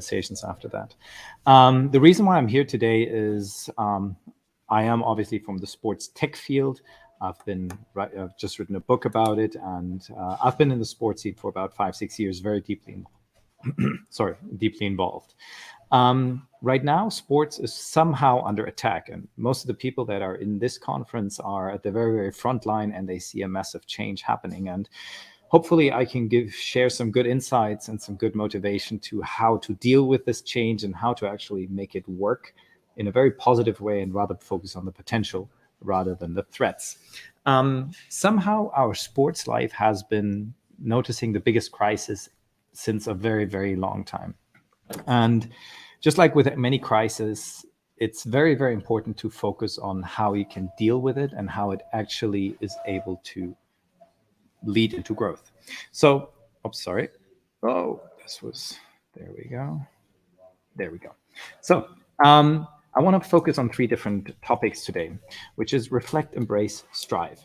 conversations after that. The reason why I'm here today is I am obviously from the sports tech field. I've just written a book about it, and I've been in the sports scene for about 5-6 years, very deeply involved. Right now, sports is somehow under attack, and most of the people that are in this conference are at the very, very front line, and they see a massive change happening. And hopefully I can share some good insights and some good motivation to how to deal with this change and how to actually make it work in a very positive way and rather focus on the potential rather than the threats. Somehow our sports life has been noticing the biggest crisis since a very, very long time. And just like with many crises, it's very, very important to focus on how you can deal with it and how it actually is able to lead into growth. So, there we go. So, I want to focus on 3 different topics today, which is reflect, embrace, strive.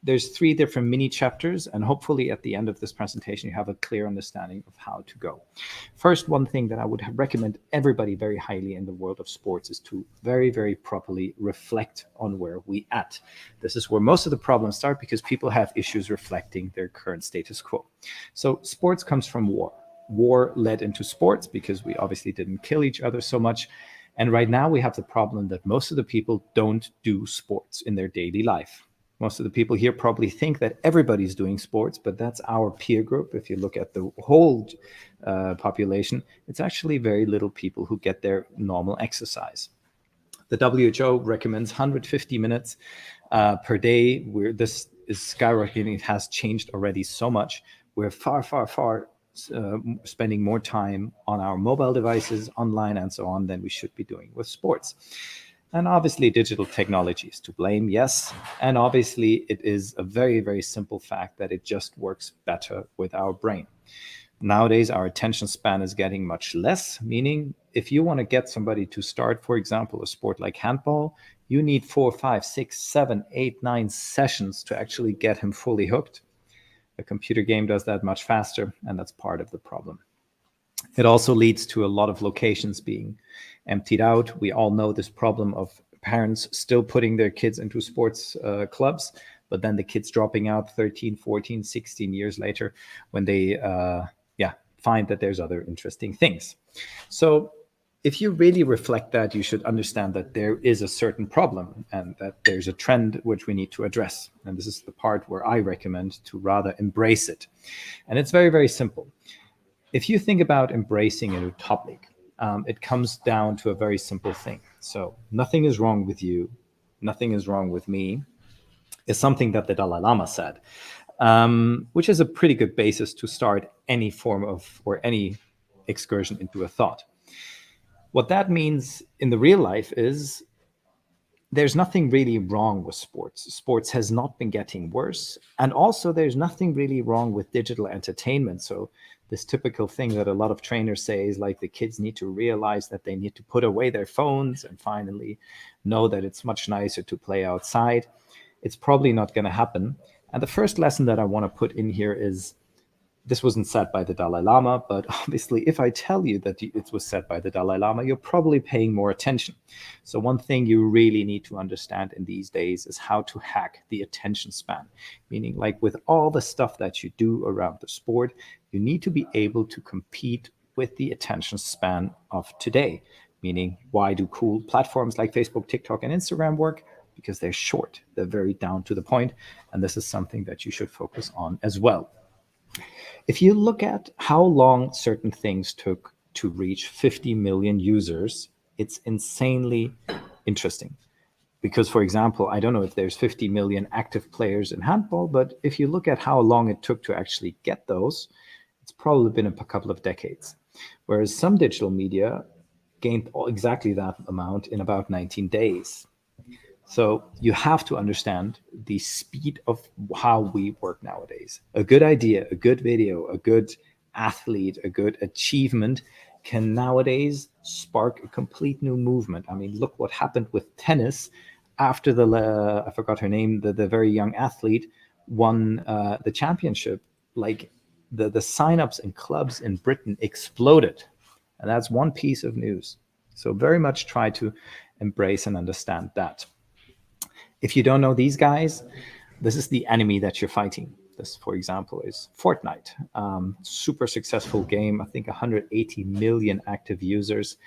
There's 3 different mini chapters, and hopefully at the end of this presentation, you have a clear understanding of how to go. First, one thing that I would recommend everybody very highly in the world of sports is to very, very properly reflect on where we at. This is where most of the problems start because people have issues reflecting their current status quo. So sports comes from war. War led into sports because we obviously didn't kill each other so much. And right now we have the problem that most of the people don't do sports in their daily life. Most of the people here probably think that everybody's doing sports, but that's our peer group. If you look at the whole population, it's actually very little people who get their normal exercise. The WHO recommends 150 minutes per day. This is skyrocketing. It has changed already so much. We're far spending more time on our mobile devices, online, and so on than we should be doing with sports. And obviously, digital technology is to blame, yes. And obviously, it is a very, very simple fact that it just works better with our brain. Nowadays, our attention span is getting much less, meaning if you want to get somebody to start, for example, a sport like handball, you need 4, 5, 6, 7, 8, 9 sessions to actually get him fully hooked. A computer game does that much faster, and that's part of the problem. It also leads to a lot of locations being emptied out. We all know this problem of parents still putting their kids into sports clubs, but then the kids dropping out 13, 14, 16 years later when they find that there's other interesting things. So if you really reflect that, you should understand that there is a certain problem and that there's a trend which we need to address. And this is the part where I recommend to rather embrace it. And it's very, very simple. If you think about embracing a new topic, it comes down to a very simple thing. So nothing is wrong with you, nothing is wrong with me, is something that the Dalai Lama said, which is a pretty good basis to start any form of or any excursion into a thought. What that means in the real life is there's nothing really wrong with sports. Sports has not been getting worse. And also there's nothing really wrong with digital entertainment. So this typical thing that a lot of trainers say is like the kids need to realize that they need to put away their phones and finally know that it's much nicer to play outside. It's probably not going to happen. And the first lesson that I want to put in here is, this wasn't said by the Dalai Lama, but obviously if I tell you that it was said by the Dalai Lama, you're probably paying more attention. So one thing you really need to understand in these days is how to hack the attention span. Meaning, like with all the stuff that you do around the sport, you need to be able to compete with the attention span of today. Meaning, why do cool platforms like Facebook, TikTok, and Instagram work? Because they're short, they're very down to the point, and this is something that you should focus on as well. If you look at how long certain things took to reach 50 million users, it's insanely interesting. Because, for example, I don't know if there's 50 million active players in handball, but if you look at how long it took to actually get those, it's probably been a couple of decades. Whereas some digital media gained exactly that amount in about 19 days. So you have to understand the speed of how we work nowadays. A good idea, a good video, a good athlete, a good achievement can nowadays spark a complete new movement. I mean, look what happened with tennis after I forgot her name, the very young athlete won the championship. Like the signups in clubs in Britain exploded. And that's one piece of news. So very much try to embrace and understand that. If you don't know these guys, this is the enemy that you're fighting. This, for example, is Fortnite. Super successful game. I think 180 million active users.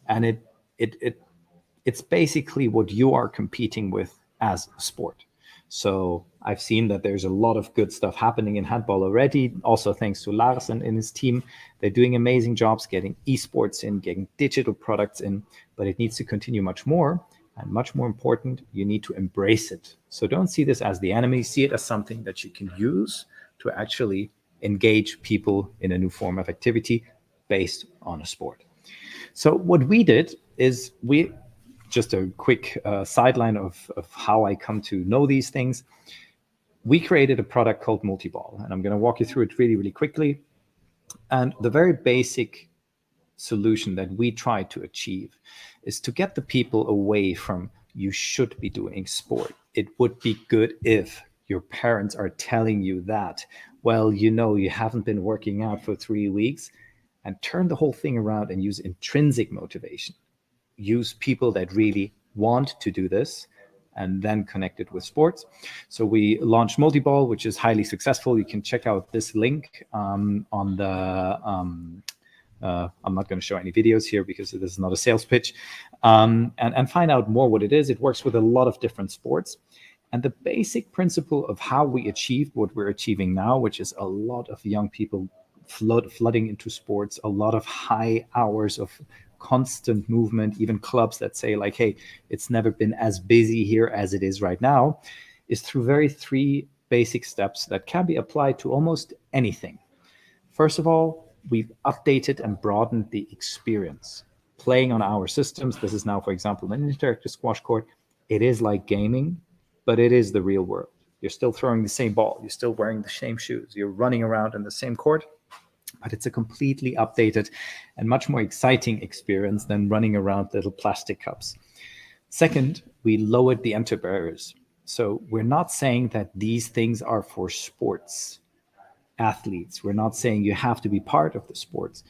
And it's basically what you are competing with as a sport. So I've seen that there's a lot of good stuff happening in handball already. Also, thanks to Lars and his team, they're doing amazing jobs getting esports in, getting digital products in, but it needs to continue much more. And much more important, you need to embrace it. So don't see this as the enemy, see it as something that you can use to actually engage people in a new form of activity based on a sport. So what we did is just a quick sideline of how I come to know these things. We created a product called Multiball, and I'm going to walk you through it really, really quickly. And the very basic solution that we try to achieve is to get the people away from you should be doing sport. It would be good if your parents are telling you that, well, you haven't been working out for 3 weeks, and turn the whole thing around and use intrinsic motivation. Use people that really want to do this and then connect it with sports. So we launched Multiball, which is highly successful. You can check out this link on the I'm not going to show any videos here because this is not a sales pitch, and find out more what it is. It works with a lot of different sports. And the basic principle of how we achieved what we're achieving now, which is a lot of young people flooding into sports, a lot of high hours of constant movement, even clubs that say like, hey, it's never been as busy here as it is right now, is through three basic steps that can be applied to almost anything. First of all, we've updated and broadened the experience. Playing on our systems, this is now, for example, an interactive squash court. It is like gaming, but it is the real world. You're still throwing the same ball. You're still wearing the same shoes. You're running around in the same court, but it's a completely updated and much more exciting experience than running around little plastic cups. Second, we lowered the entry barriers. So we're not saying that these things are for sports athletes. We're not saying you have to be part of the sports.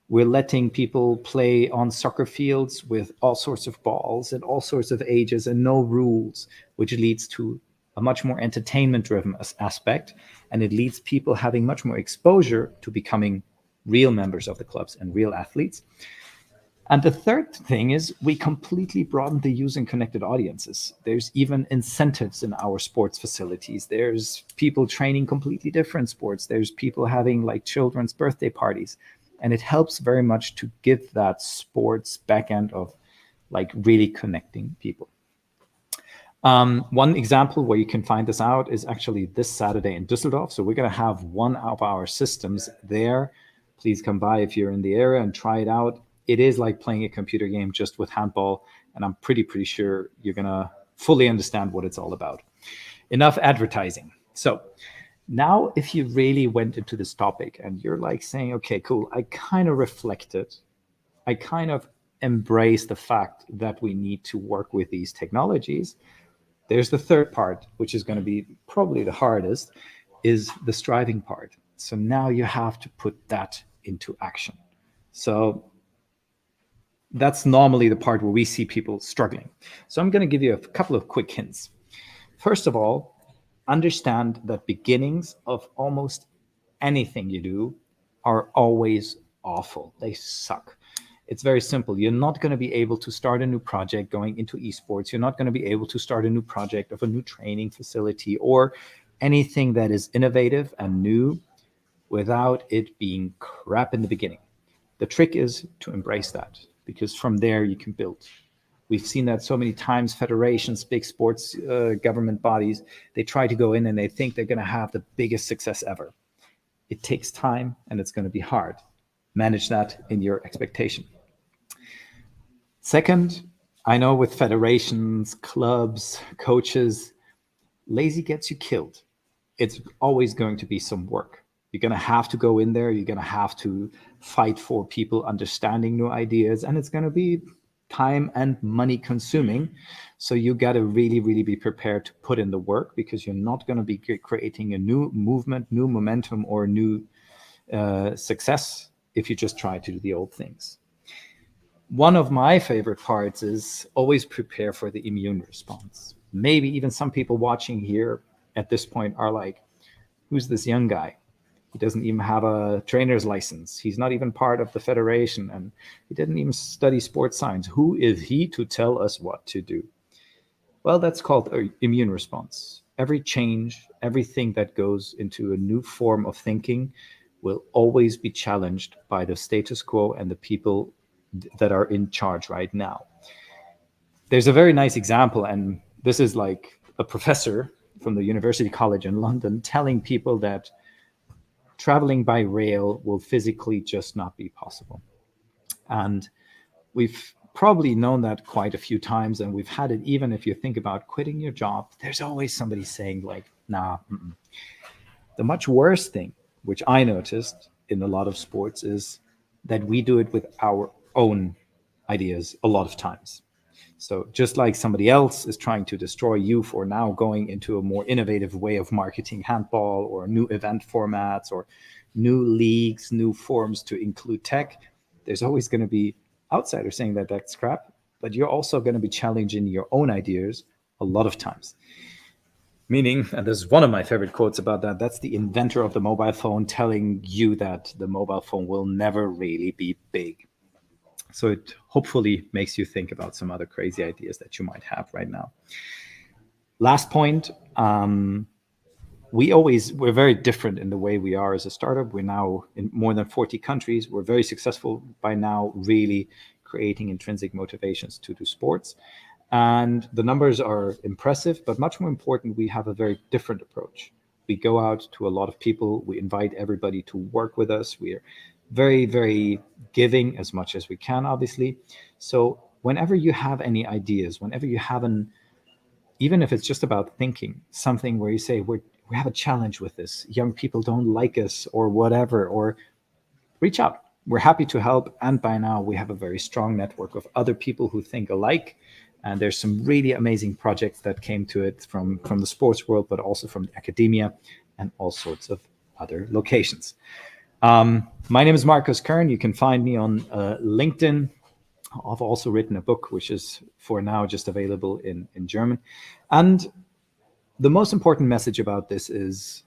We're letting people play on soccer fields with all sorts of balls and all sorts of ages and no rules, which leads to a much more entertainment-driven aspect, and it leads people having much more exposure to becoming real members of the clubs and real athletes. And the third thing is we completely broadened the use and connected audiences. There's even incentives in our sports facilities. There's people training completely different sports. There's people having like children's birthday parties. And it helps very much to give that sports backend of like really connecting people. One example where you can find this out is actually this Saturday in Düsseldorf. So we're going to have one of our systems there. Please come by if you're in the area and try it out. It is like playing a computer game just with handball, and I'm pretty sure you're going to fully understand what it's all about. Enough advertising. So now if you really went into this topic and you're like saying, okay, cool, I kind of reflected, I kind of embrace the fact that we need to work with these technologies. There's the third part, which is going to be probably the hardest, is the striving part. So now you have to put that into action. So that's normally the part where we see people struggling. So I'm going to give you a couple of quick hints. First of all, understand that beginnings of almost anything you do are always awful. They suck. It's very simple. You're not going to be able to start a new project going into esports. You're not going to be able to start a new project of a new training facility or anything that is innovative and new without it being crap in the beginning. The trick is to embrace that, because from there you can build. We've seen that so many times. Federations, big sports government bodies, they try to go in and they think they're going to have the biggest success ever. It takes time and it's going to be hard. Manage that in your expectation. Second, I know with federations, clubs, coaches, lazy gets you killed. It's always going to be some work. You're going to have to go in there. You're going to have to fight for people understanding new ideas, and it's going to be time and money consuming. So you got to really, really be prepared to put in the work, because you're not going to be creating a new movement, new momentum, or new success if you just try to do the old things. One of my favorite parts is always prepare for the immune response. Maybe even some people watching here at this point are like, who's this young guy? He doesn't even have a trainer's license. He's not even part of the federation, and he didn't even study sports science. Who is he to tell us what to do? Well, that's called an immune response. Every change, everything that goes into a new form of thinking will always be challenged by the status quo and the people that are in charge right now. There's a very nice example, and this is like a professor from the University College in London telling people that traveling by rail will physically just not be possible. And we've probably known that quite a few times, and we've had it even if you think about quitting your job, there's always somebody saying like, nah. The much worse thing, which I noticed in a lot of sports, is that we do it with our own ideas a lot of times. So just like somebody else is trying to destroy you for now going into a more innovative way of marketing handball, or new event formats, or new leagues, new forms to include tech, there's always going to be outsiders saying that that's crap, but you're also going to be challenging your own ideas a lot of times. Meaning, and this is one of my favorite quotes about that, that's the inventor of the mobile phone telling you that the mobile phone will never really be big. So it hopefully makes you think about some other crazy ideas that you might have right now. Last point, we're very different in the way we are as a startup. We're now in more than 40 countries. We're very successful by now, really creating intrinsic motivations to do sports. And the numbers are impressive, but much more important, we have a very different approach. We go out to a lot of people. We invite everybody to work with us. We're very, very giving as much as we can, obviously. So whenever you have any ideas, whenever you have even if it's just about thinking, something where you say, we have a challenge with this, young people don't like us or whatever, or reach out. We're happy to help. And by now we have a very strong network of other people who think alike. And there's some really amazing projects that came to it from the sports world, but also from academia and all sorts of other locations. My name is Markos Kern. You can find me on LinkedIn. I've also written a book, which is for now just available in German. And the most important message about this is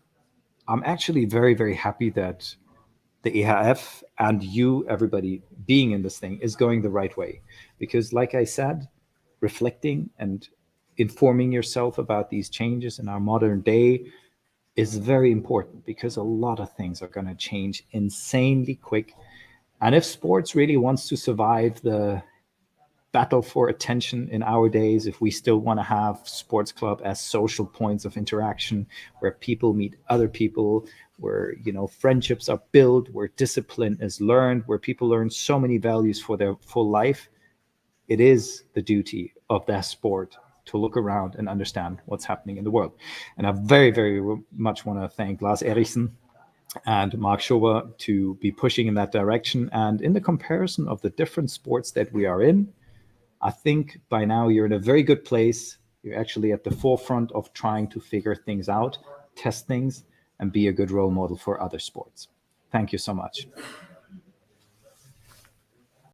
I'm actually very, very happy that the EHF and you, everybody being in this thing, is going the right way. Because like I said, reflecting and informing yourself about these changes in our modern day is very important, because a lot of things are going to change insanely quick. And if sports really wants to survive the battle for attention in our days, if we still want to have sports club as social points of interaction where people meet other people, where friendships are built, where discipline is learned, where people learn so many values for their full life, it is the duty of that sport to look around and understand what's happening in the world. And I very, very much want to thank Lars Eriksson and Mark Schober to be pushing in that direction. And in the comparison of the different sports that we are in, I think by now you're in a very good place. You're actually at the forefront of trying to figure things out, test things, and be a good role model for other sports. Thank you so much.